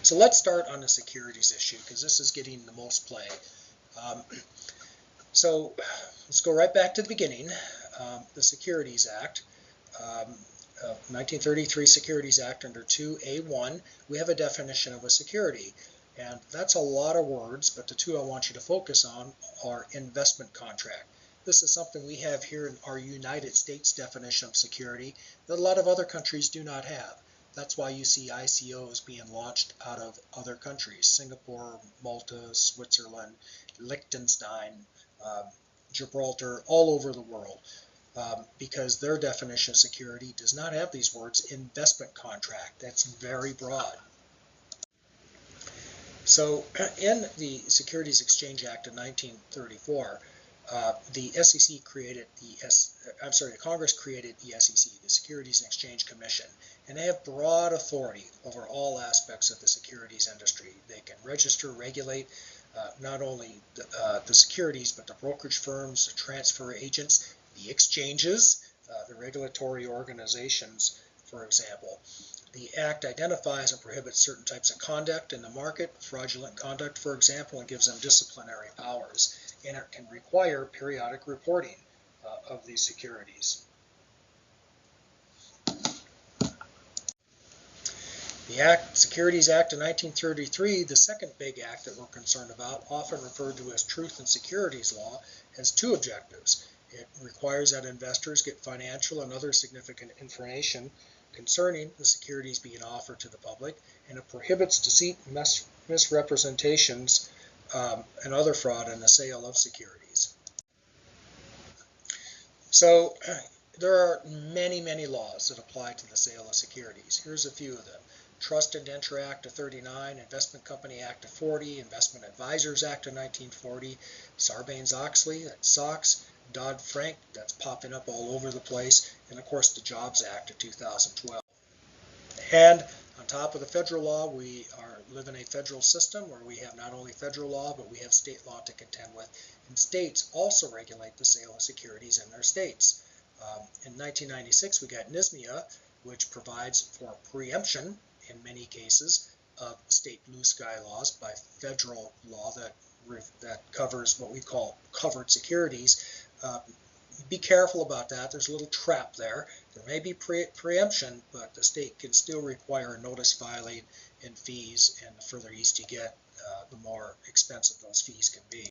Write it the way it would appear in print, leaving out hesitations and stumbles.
So let's start on the securities issue because this is getting the most play. So let's go right back to the beginning. The Securities Act, 1933 Securities Act under 2A1, we have a definition of a security. And that's a lot of words, but the two I want you to focus on are investment contract. This is something we have here in our United States definition of security that a lot of other countries do not have. That's why you see ICOs being launched out of other countries: Singapore, Malta, Switzerland, Liechtenstein, Gibraltar, all over the world, because their definition of security does not have these words investment contract. That's very broad. So in the Securities Exchange Act of 1934, the SEC created the Congress created the SEC, the Securities and Exchange Commission, and they have broad authority over all aspects of the securities industry. They can register, regulate not only the securities, but the brokerage firms, the transfer agents, the exchanges, the regulatory organizations, for example. The Act identifies and prohibits certain types of conduct in the market, fraudulent conduct, for example, and gives them disciplinary powers. And it can require periodic reporting of these securities. The Securities Act of 1933, the second big act that we're concerned about, often referred to as Truth and Securities Law, has two objectives. It requires that investors get financial and other significant information concerning the securities being offered to the public, and it prohibits deceit, misrepresentations, and other fraud in the sale of securities. So there are many, many laws that apply to the sale of securities. Here's a few of them. Trust Indenture Act of 39, Investment Company Act of 40, Investment Advisors Act of 1940, Sarbanes-Oxley, that's SOX, Dodd-Frank, that's popping up all over the place, and of course the Jobs Act of 2012. And on top of the federal law, we live in a federal system where we have not only federal law, but we have state law to contend with. And states also regulate the sale of securities in their states. In 1996, we got NISMIA, which provides for preemption in many cases of state blue sky laws by federal law that covers what we call covered securities. Be careful about that. There's a little trap there. There may be preemption, but the state can still require a notice filing and fees, and the further east you get, the more expensive those fees can be.